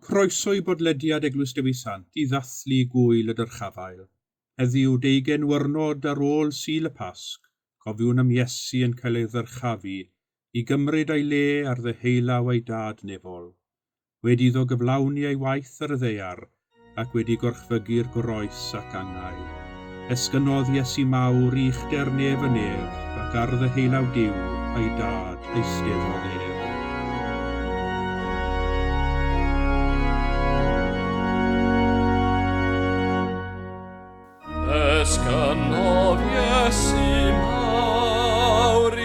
Croeso i bodlediad Eglwys Dewi Sant i ddathlu gwyl y Dyrchafael. Heddiw 20 wyrnod ar ôl Sul y Pasg, cofiwn am Iesu yn cael ei ddyrchafu i gymryd ei le ar ddeheulaw ei dad nefol. Wedi iddo gyflawni ei waith ar y ddeiar ac wedi gorchfygu'r groes ac angau. Esgynodd Iesu mawr i uchder nef y nef ac ar ddeheulaw Duw ei dad eisteddodd ef. Esgynodd Iesu mawr i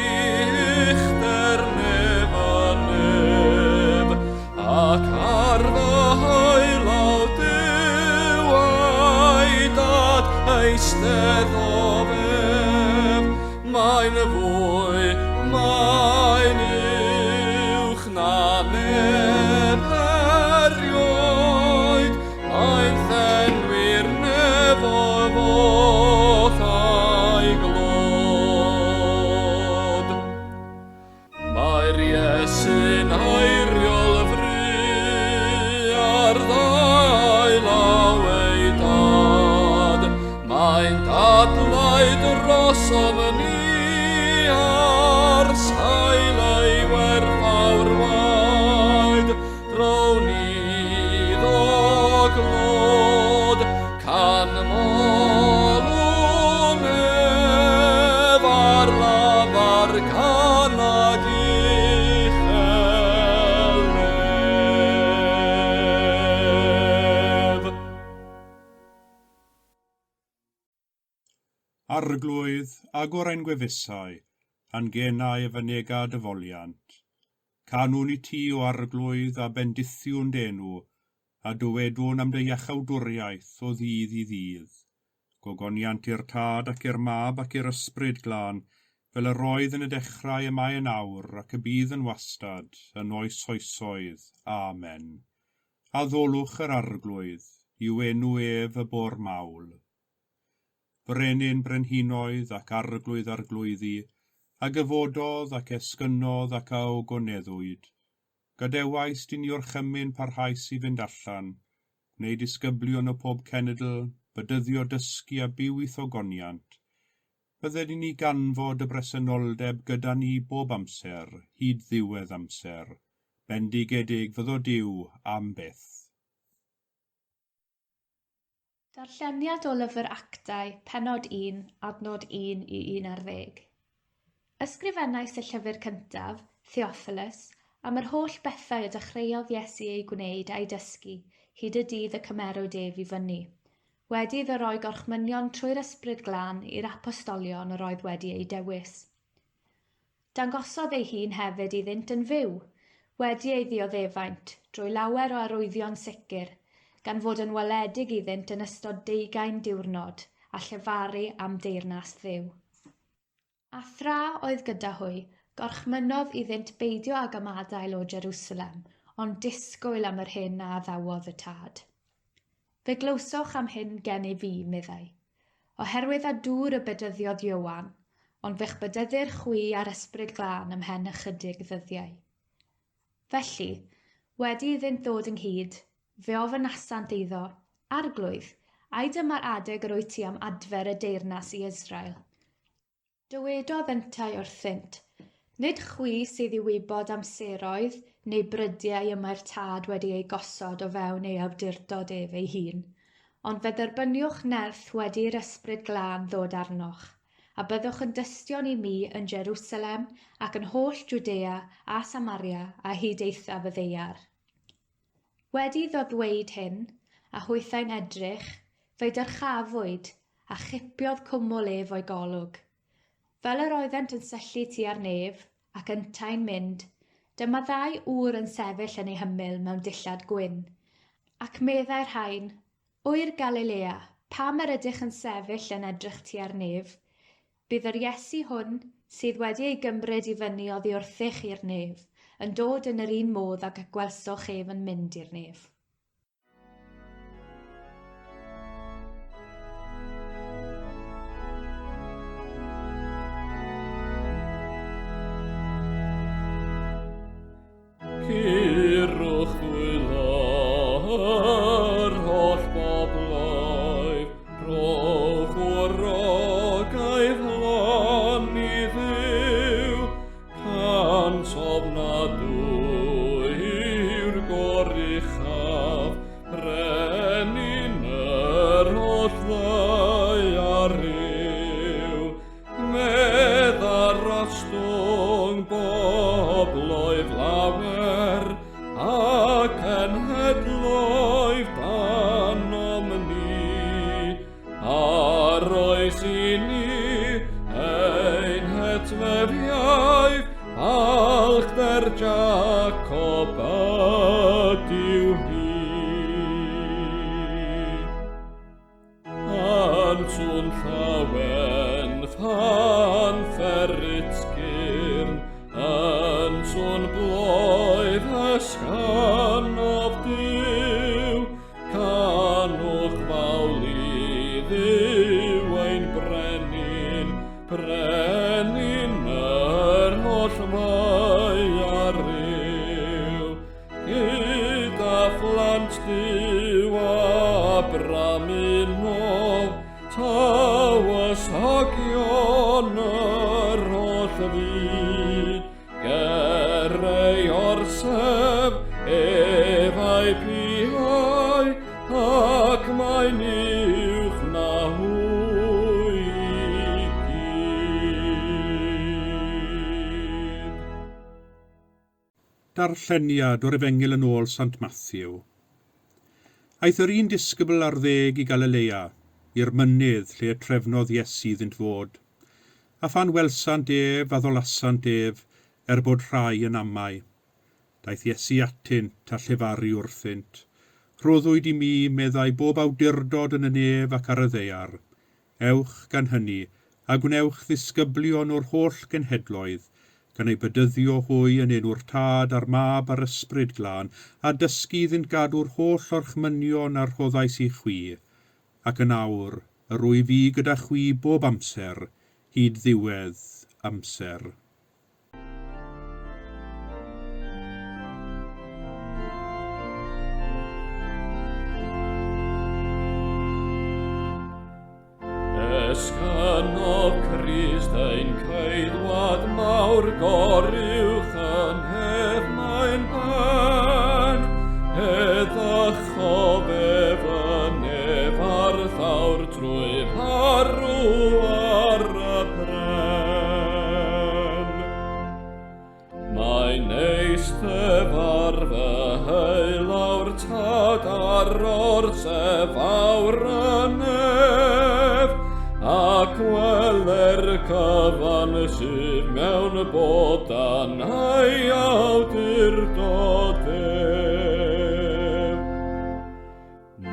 uchder nef y nef ac ar ddeheulaw Duw ei dad eisteddodd ef. Mae'n fwy, mae'n uwch na neb erioed, mae'n llenwi'r nefo fodd a'i glod. Mae'r Iesu'n eiriol fri ar ddeheulaw ei dad, mae'n dadlau dros ofni ar sail ei werthawr waed, rown iddo glod can molw nef ar lafar canag uchel nef. Arglwydd agor ein gwefusau, a'n genau y fynega dyfoliant. Canwn i ti o arglwydd a bendithiwn denw, a dywedwn am dy iachawdwriaeth o ddydd i ddydd. Gogoniant i'r tad ac i'r mab ac i'r ysbryd glân, fel yr oedd yn y dechrau y mae yn awr ac y bydd yn wastad, yn oes oesoedd. Amen. A ddolwch yr arglwydd, yw enw ef y bor mawl. Brenin brenhinoedd ac arglwydd arglwyddi, a gyfododd ac esgynodd ac a ogoneddwyd. Gadewais dyn ni orchymyn parhaus i fynd allan, gwneud disgyblion o pob cenedl, bydyddio dysgu a byw i thogoniant. Bydde ni ganfod y bresenoldeb gyda ni bob amser, hyd ddiwedd amser. Bendigedig fyddo Duw am byth. Darlleniad o lyfr Actau, penod 1, adnod 1 i 11. Ysgrifennais y llyfr cyntaf, Theophilus, am yr holl bethau y dechreuodd Iesu ei gwneud a'i dysgu, hyd y dydd y cymerwyd ef i fyny. Wedi iddo roi gorchmynion trwy'r ysbryd glân i'r apostolion yr oedd wedi ei dewis. Dangosodd ei hun hefyd iddynt yn fyw, wedi ei ddioddefaint, drwy lawer o arwyddion sicr, gan fod yn weledig iddynt yn ystod 20 diwrnod a llefaru am deyrnas Dduw. A thra oedd gyda hwy, gorchmynnodd iddynt beidio ag ymadael o Jerusalem, ond disgwyl am yr hyn a addawodd y tad. Fe glywswch am hyn gen i fi, meddai, oherwydd a dŵr y bedyddiodd Iowan, ond fe'ch bedyddir chwi ar ysbryd glân ymhen ychydig ddyddiau. Felly, wedi iddynt ddod ynghyd, fe ofynasant iddo, arglwydd, ai dyma'r adeg yr wyt ti am adfer y deyrnas i Israel. Dywedodd yntau wrthynt, nid chwi sydd i wybod amseroedd neu brydiau y mae'r tad wedi ei gosod o fewn ei awdurdod ef ei hun, ond fe dderbyniwch nerth wedi'r ysbryd glân ddod arnoch, a byddwch yn dystion i mi yn Jerusalem ac yn holl Jwdea a Samaria a hyd eithaf y ddeiar. Wedi iddo ddweud hyn, a hwythau'n edrych, fe dyrchafwyd a chipiodd cwmwl ef o'i golwg. Fel yr oeddent yn syllu tua'r nef ac yntau'n mynd, dyma 2 ŵr yn sefyll yn ei hymyl mewn dillad gwyn. Ac meddai'r rhain, wyr Galilea, pam yr ydych yn sefyll yn edrych tua'r nef? Bydd yr Iesu hwn, sydd wedi ei gymryd i fyny oddi wrthych i'r nef, yn dod yn yr un modd ag y gwelsoch ef yn mynd i'r nef. Cirwch wylo yr holl bobloedd, rhowch o'r rogaeth lon i Dduw, cant ofnadwy yw'r goruchaf, brenin yr holl ddaiaryw, meddar rostwng bobloedd lawer, ac yn hedloedd danom ni, ar oes i ni ein hetmefiaeth, balchder Jacob ydyw hi. Answn llawen fan ferrytsgyrn, answn blwydd ysganof Dyw, canwch fawli Dduw ein brenin, brenin yr holl ddaiaryw, gyda phlant Dduw a bramunodd, tawysogion yr holl fyd, gerau orsef efau pihau, ac mae'n uwch na hwy i gyd. Darlleniad o'r Efengyl yn ôl Sant Matthew. Aeth yr un disgybl ar 10 i Galilea, i'r mynydd lle trefnodd Iesu iddynt fod. A phan welsant ef a ddolasant ef, bod rhai yn amau. Daeth Iesu atynt a llefaru wrthynt. Rhoddwyd i mi, meddai, bob awdurdod yn y nef ac ar y ddaear. Ewch gan hynny, a gwnewch ddisgyblion o'r holl genhedloedd, gan ei bydyddio hwy yn enw'r Tad a'r Mab a'r Ysbryd Glân, a dysgu iddynt gadw'r holl orchmynion a'r rhoddais i chwi, ac yn awr, yr rwy fi gyda chwi bob amser, hyd ddiwedd amser. Esganodd Crist ein caedwad mawr goruwch yn hef mae'n ben, eddychodd ef yn ef ar ddawr trwy farw ar y pren. Mae'n eistedd ar fy heulawr tad ar orsef awr yn ef, ac weler cyfan sydd mewn bodan a'i awdurdod ef.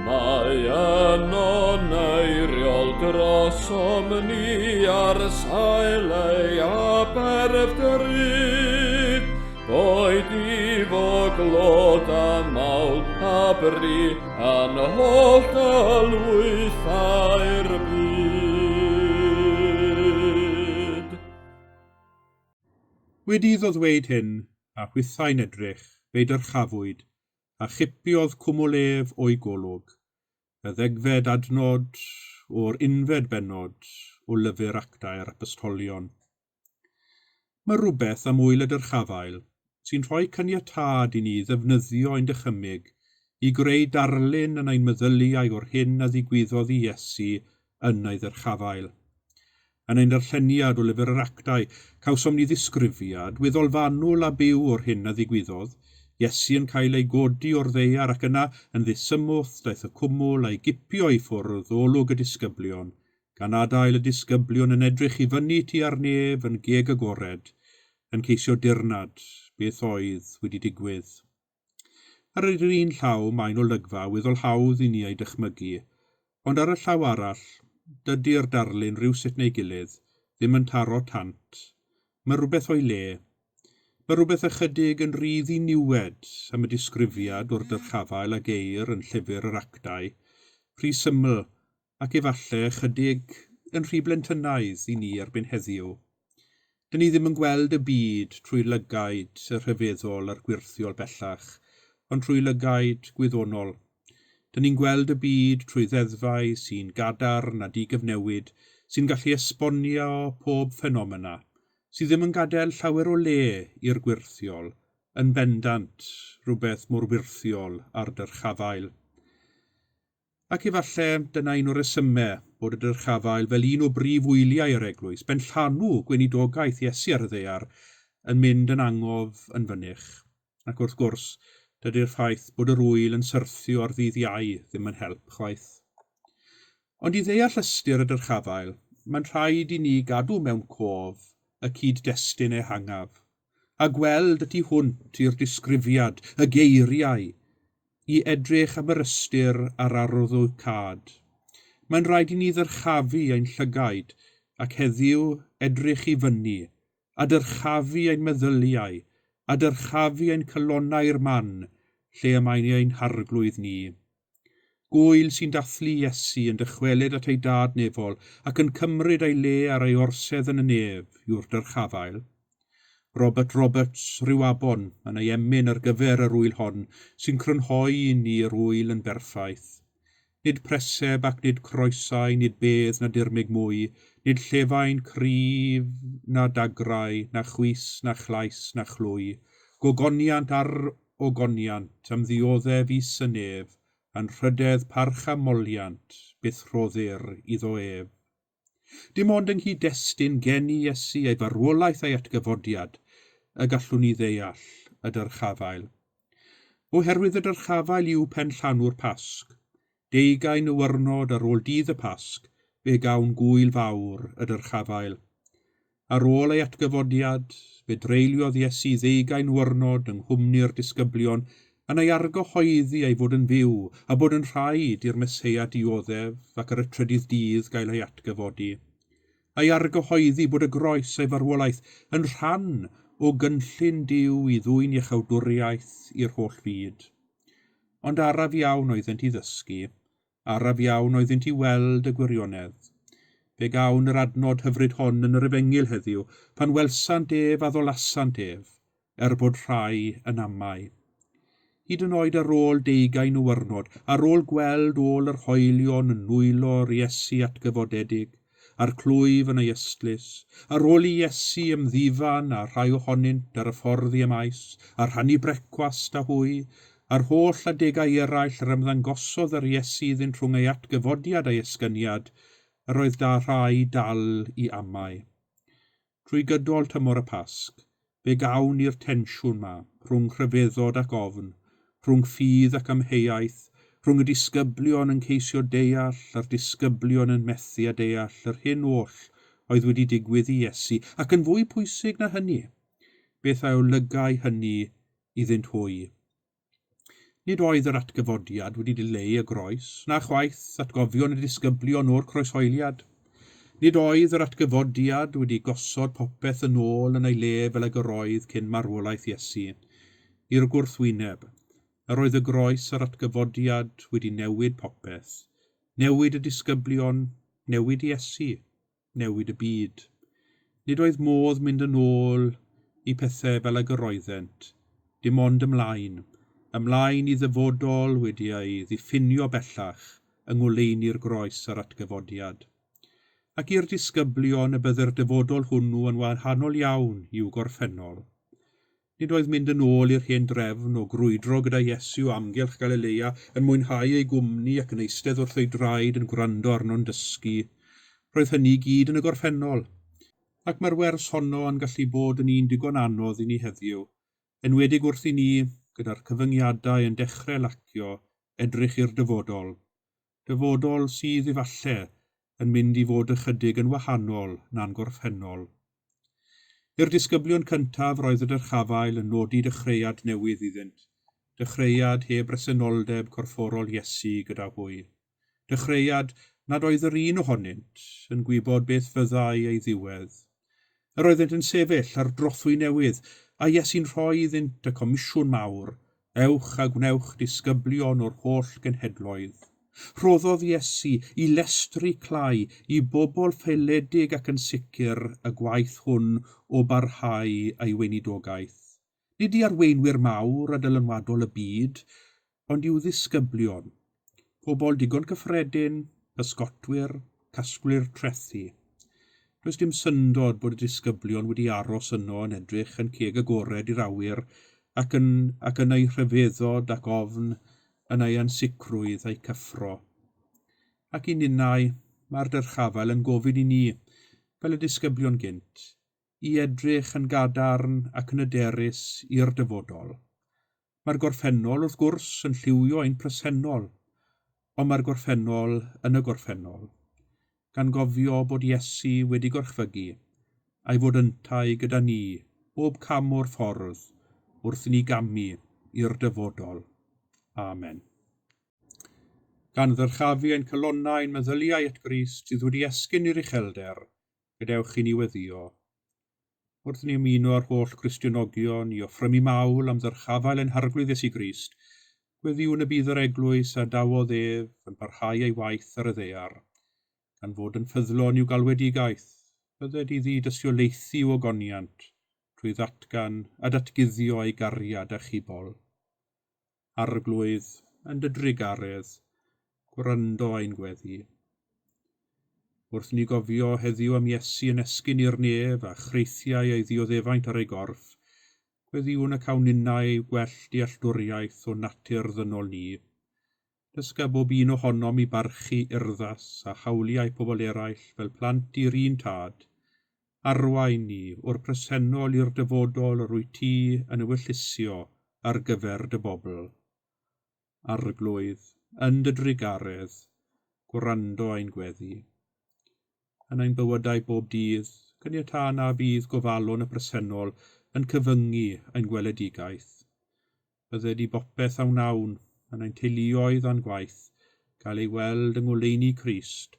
Mae yno neiriol drosom ni ar sail ei aberf drud, boed i foglod a mawl a bri a'n holl dylwythau'r byd. Wedi iddo ddweud hyn, a hwythau'n edrych, fe dyrchafwyd, a chipiodd cwmwlef o'i golwg, y 10fed adnod o'r 11 bennod o lyfr Actau'r Apostolion. Mae rhywbeth am wyl y Dyrchafael sy'n rhoi caniatâd i ni ddefnyddio ein dychymyg i greu darlun yn ein meddyliau o'r hyn a ddigwyddodd i Iesu yn ei Dyrchafael. Yn ein darlleniad o lyfr yr Actau, cawsom ni ddisgrifiad weddolfanol a byw o'r hyn a ddigwyddodd, Iesu yn cael ei godi o'r ddaear ac yna yn ddisymwth daeth y cwmwl a'i gipio i ffwrdd olwg y disgyblion, gan adael y disgyblion yn edrych i fyny tua'r nef yn geg agored, yn ceisio dirnad beth oedd wedi digwydd. Ar yr un llaw mae'n olygfa weddol hawdd i ni ei dychmygu, ond ar y llaw arall, dydy'r darlun rhywsut neu gilydd ddim yn taro tant. Mae rhywbeth o'i le. Mae rhywbeth ychydig yn rhydd i niwed am y disgrifiad o'r Dyrchafael a geir yn llyfr yr Actau, rhy syml ac efallai ychydig yn rhy blentynnaidd i ni erbyn heddiw. Dyn ni ddim yn gweld y byd trwy lygaid y rhyfeddol a'r gwirthiol bellach, ond trwy lygaid gwyddonol. Dyn ni'n gweld y byd trwy ddeddfau sy'n gadarn a digyfnewid, sy'n gallu esbonio pob ffenomena, sydd ddim yn gadael llawer o le i'r gwirthiol, yn bendant rhywbeth mor wirthiol ar Dyrchafael. Ac efallai dyna un o'r resymau bod y Dyrchafael fel un o brif wyliau yr Eglwys, ben llanw gweinidogaeth Iesu ar y ddaear, yn mynd yn angof yn fynych. Ac wrth gwrs, dydy'r ffaith bod yr wyl yn syrthio ar ddydd Iau ddim yn help chwaith. Ond i ddeall ystyr y Dyrchafael, mae'n rhaid i ni gadw mewn cof y cyd-destun ehangaf, a gweld y tu hwnt i'r disgrifiad, y geiriau, i edrych am yr ystyr a'r arwyddocad. Mae'n rhaid i ni ddyrchafu ein llygaid ac heddiw edrych i fyny, a dyrchafu ein meddyliau, a dyrchafu ein cylonau'r man, lle y mae'n ein harglwydd ni. Gwyl sy'n dathlu Iesu yn dychwelyd at ei dad nefol ac yn cymryd ei le ar ei orsedd yn y nef yw'r Dyrchafael. Robert Roberts Rhywabon yn ei emyn ar gyfer yr wyl hon sy'n crynhoi i ni'r wyl yn berffaith. Nid preseb ac nid croesau, nid bedd na dirmig mwy, nid llefain cryf na dagrau, na chwys, na chlais, na chlwy, gogoniant ar ogoniant am ddioddef is y nef, a'n rhydedd parch a moliant, byth rhoddir iddo ef. Dim ond yng nghyd-destun gen i Iesu ei farwolaeth a'i atgyfodiad, y gallwn ni ddeall y Dyrchafael. Oherwydd y Dyrchafael yw pen llanw'r Pasg, 20 wyrnod ar ôl dydd y Pasg, fe gawn gwyl fawr y Dyrchafael. Ar ôl ei atgyfodiad, fe dreuliodd Iesu 20 wyrnod yng nghwmni'r disgyblion yn ei argyhoeddi ei fod yn fyw a bod yn rhaid i'r Meseia dioddef ac ar y trydydd dydd gael ei atgyfodi. Ei argyhoeddi bod y groes ei farwolaeth yn rhan o gynllun Duw i ddwyn iechawdwriaeth i'r holl fyd. Ond araf iawn oeddent i ddysgu, araf iawn oeddent i weld y gwirionedd. Fe gawn yr adnod hyfryd hon yn yr Efengyl heddiw, pan welsant ef a ddolasant ef, bod rhai yn amau. Hyd yn oed ar ôl 20 o wyrnod, ar ôl gweld ôl yr hoelion yn nwylo'r Iesu atgyfodedig, a'r clwyf yn ei ystlys, ar ôl i Iesu ymddifan a rhai ohonynt ar y ffordd i ymais, ar rhannu brecwast a hwy, a'r holl adegau eraill yr ymddangosodd yr Iesu iddyn rhwng ei atgyfodiad a'i esgyniad, yr oedd da rhai dal i amau. Trwy gydol tymor y Pasg, fe gawn i'r tensiwn ma, rhwng rhyfeddod ac ofn, rhwng ffydd ac amheuaeth, rhwng y disgyblion yn ceisio deall a'r disgyblion yn methu a deall yr hyn oll oedd wedi digwydd i Iesu, ac yn fwy pwysig na hynny, beth a olygau hynny iddynt hwy. Nid oedd yr atgyfodiad wedi dileu y groes, na chwaith atgofion y disgyblion o'r croeshoeliad. Nid oedd yr atgyfodiad wedi gosod popeth yn ôl yn ei le fel y gyroedd cyn marwolaeth Iesu. I'r gwrthwyneb, yr oedd y groes a'r atgyfodiad wedi newid popeth. Newid y disgyblion, newid Iesu, newid y byd. Nid oedd modd mynd yn ôl i pethau fel y gyroeddent, dim ond ymlaen i ddyfodol wedi ei ddiffinio bellach yng ngoleuni'r groes a'r atgyfodiad. Ac i'r disgyblion y bydde'r dyfodol hwnnw yn wahanol iawn i'w gorffennol. Nid oedd mynd yn ôl i'r hen drefn o grwydro gyda Iesu amgylch Galilea yn mwynhau ei gwmni ac yn eistedd wrth ei draed yn gwrando arno'n dysgu. Roedd hynny gyd yn y gorffennol. Ac mae'r wers honno yn gallu bod yn un digon anodd i ni heddiw, enwedig wrth i ni, gyda'r cyfyngiadau yn dechrau lacio, edrych i'r dyfodol. Dyfodol sydd efallai yn mynd i fod ychydig yn wahanol na'n gorffennol. I'r disgyblion cyntaf roedd y Dyrchafael yn nodi dechreuad newydd iddynt. Dechreuad heb resenoldeb corfforol Iesu gyda hwy. Dechreuad nad oedd yr un ohonynt yn gwybod beth fyddai ei ddiwedd. Yr oeddent yn sefyll ar drothwy newydd, a Iesu'n rhoi iddynt y comisiwn mawr, ewch a gwnewch disgyblion o'r holl genhedloedd. Rhoddodd Iesu i lestru clai i bobl ffeiledig ac yn sicr y gwaith hwn o barhau ei weinidogaeth. Nid i arweinwyr mawr a dylanwadol y byd, ond i'w ddisgyblion, Pobl digon cyffredin, bysgotwyr, casgwyr trethu. Does dim syndod bod y disgyblion wedi aros yno yn edrych yn ceg agored i'r awyr ac yn ei rhyfeddod ac ofn yn ei ansicrwydd a'i cyffro. Ac i ninnau, mae'r Dyrchafael yn gofyn i ni, fel y disgyblion gynt, i edrych yn gadarn ac yn hyderus i'r dyfodol. Mae'r gorffennol wrth gwrs yn lliwio ein presennol, ond mae'r gorffennol yn y gorffennol, gan gofio bod Iesu wedi gorchfygu, a'i fod yntau gyda ni bob cam o'r ffordd wrth i ni gamu i'r dyfodol. Amen. Gan ddyrchafu ein calonnau ein meddyliau at Grist sydd wedi esgyn i'r uchelder, gadewch i ni weddio. Wrth ni ymuno ar holl Gristionogion i offrymu mawl am ddyrchafael ein harglwydd Iesu Grist, gweddiwn y bydd yr Eglwys a dawodd ef yn parhau ei waith ar y ddaear, gan fod yn ffyddlon i'w galwedigaeth, bydded iddi dystiolaethu i'w ogoniant trwy ddatgan a datguddio ei gariad a chibol. Arglwydd yn dy drigaredd, gwrando ein gweddi. Wrth ni gofio heddiw am Iesu yn esgyn i'r nef a chreithiau ei ddioddefaint ar ei gorff, gweddiwn y cawninnau ei gwell dealltwriaeth o natur ddynol ni. Dysga bob un ohonom i barchu urddas a hawliau pobl eraill fel plant i'r un tad. Arwain ni o'r presennol i'r dyfodol rwy ti yn ewyllysio ar gyfer dy bobl. Arglwydd yn dy drigaredd, gwrando ein gweddi. Yn ein bywydau bob dydd, caniatân a bydd gofalon y presennol yn cyfyngu ein gweledigaeth. Bydded i bopeth awn awn yn ein teuluoedd a'n gwaith, gael ei weld yng ngoleuni Crist,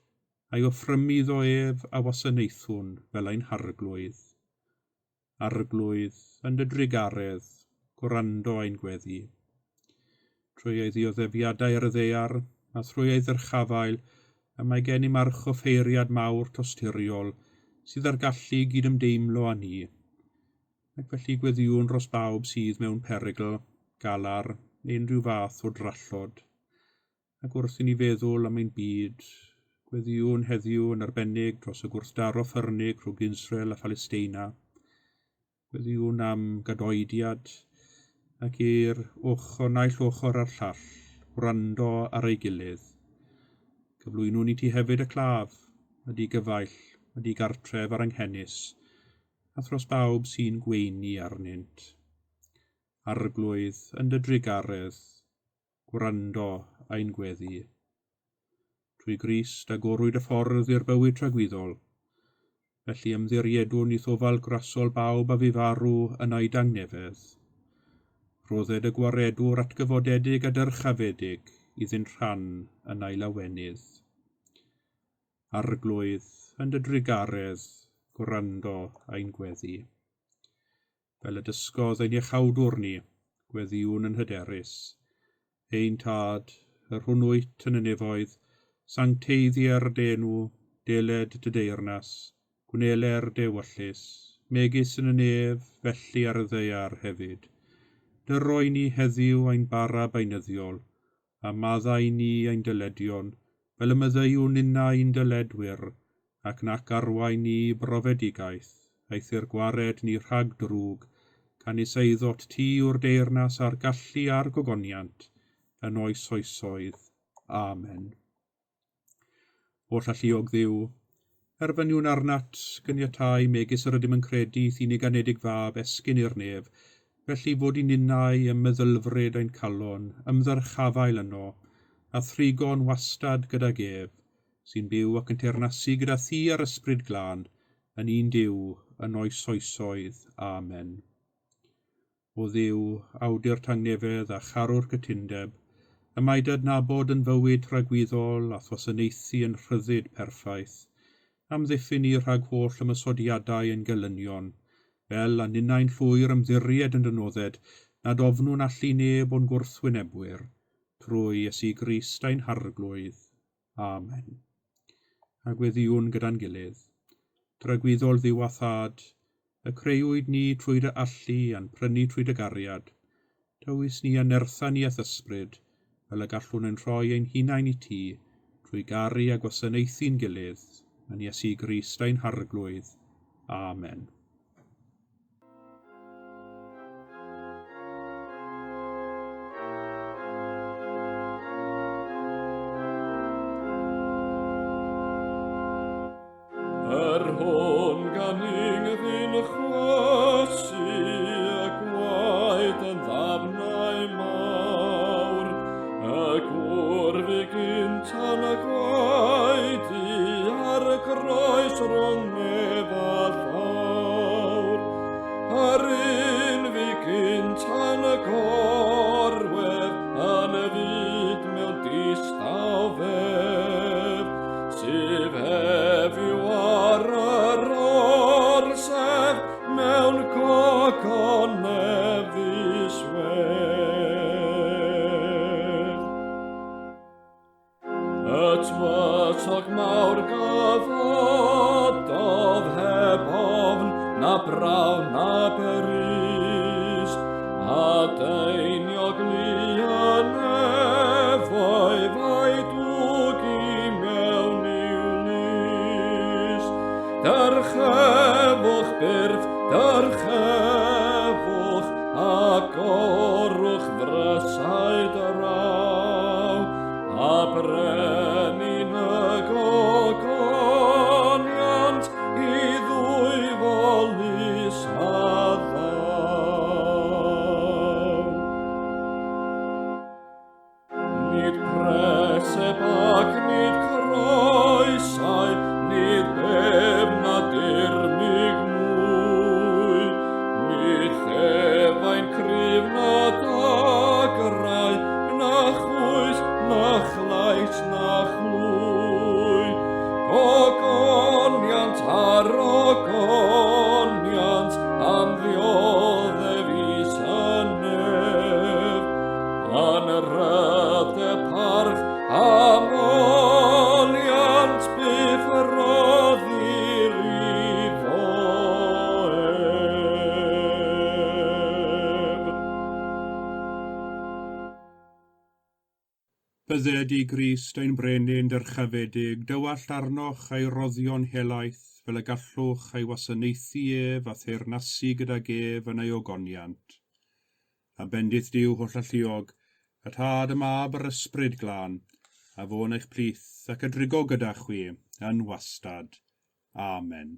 a'i offrymu ddo ef a wasanaethwn fel ein harglwydd. Arglwydd yn dy drigaredd, gwrando ein gweddi. Trwy ei ddioddefiadau ar y ddaear, a thrwy ei ddyrchafael, y mae gen i march o ffeiriad mawr tosturiol sydd ar gallu gydymdeimlo â ni. Ac felly gweddiwn dros bawb sydd mewn perygl, galar, neu unrhyw fath o drallod. Ac wrth i ni feddwl am ein byd, gweddiwn heddiw yn arbennig dros y gwrthdaro ffyrnig rhwng Israel a Phalesteina. Gweddiwn am gadoediad ac i'r ochr naill ochr a'r llall, wrando ar ei gilydd. Cyflwynwn i ti hefyd y claf, ydi gyfaill, ydi gartref ar anghennus, a thros bawb sy'n gweini arnynt. Arglwydd yn dy drigaredd, gwrando ein gweddi. Trwy Grist agorwyd y ffordd i'r bywyd tragwyddol, felly ymddiriedwn i ddofal grasol bawb a fu farw yn ei dangnefedd. Rodded y gwaredwr atgyfodedig a dyrchafedig iddynt rhan yn ei lawenydd. Arglwydd yn dy drigaredd, gwrando ein gweddi. Fel y dysgodd ein iechawdwr ni, gweddiwn yn hyderus. Ein tad, yr hwnnwyt yn y nefoedd, sancteiddier denw, deled dy deyrnas, gwneler de wyllus, megis yn y nef, felly ar y ddaear hefyd. Dyroi ni heddiw ein bara beinyddiol, a maddau ni ein dyledion, fel y myddeiwn unna ein dyledwyr, ac nac arwain ni brofedigaeth, aeth i'r gwared ni rhag drwg, can is eiddot ti o'r deyrnas a'r gallu a'r gogoniant, yn oes oesoedd. Amen. O llalluog Dduw, erfyniwn arnat gyniatau megis yr ydym yn credu thyn i ganedig fab esgyn i'r nef, felly fod i'n unnau ym meddylfryd ein calon, ymddyrchafael yno, a thrigon wastad gyda gef, sy'n byw ac yn teyrnasu gyda thi ar ysbryd glân, yn un Duw yn oes oesoedd. Amen. O Dduw, awdur tangnefedd a charwr cytundeb, y mae dy adnabod yn fywyd rhagwyddol a thwasanaethu yn rhyddid perffaith, am ddiffyn ni rhag holl ymysodiadau yn gelynion, fel a ninnau'n llwyr ymddiried yn dynodded, nad ofnwn allu neb o'n gwrthwynebwyr, trwy Iesu Grist ein harglwydd. Amen. A gweddiwn gyda'n gilydd. Dragwyddol Dduw a thad, y creuwyd ni trwy dy allu a'n prynu trwy dy gariad. Dywys ni a nertha ni at ysbryd, fel y gallwn yn rhoi ein hunain i ti trwy garu a gwasanaethu'n gilydd yn Iesu Grist ein harglwydd. Amen. Hwn gan inghdyn chwysu y gwaed yn ddafnau mawr, y gwrfi gynta'n y gwaedi ar y groes rhwng nefad fawr. Ar un fi gynta'n y gorwedd yn y fyd mewn distaw fef, sydd heddiw ar yr orsef mewn cogon nefis wedd. Y tywysog mawr gyfododd heb ofn na braw na beris, a deiniog li yn efoedd a'i dwgi mewn i'w lys. Dyrchafwch byrdd, dyrchafwch, a gorwch ddrysau draw, a brenin y gogoniant i ddwy folus a ddaw. Nid preseb ac nid croesau, nid bef na dirmig mwy, nid llefain cryf na dagrau, na chwys, na chlais, na chlwy. Ogoniant ar ogoniant am ddioddef is y nef, yn rydde parch am oliant byth roddir iddo ef. Bydded i Grist ein brenin dyrchafedig, dywallt arnoch a'i roddion helaeth, fel y gallwch a'i wasanaethu ef a theirnasu gydag ef yn ei ogoniant. A bendith Duw holl alluog, y tad y mab yr ysbryd glân, a fo'n eich plith ac y drigo gyda chwi yn wastad. Amen.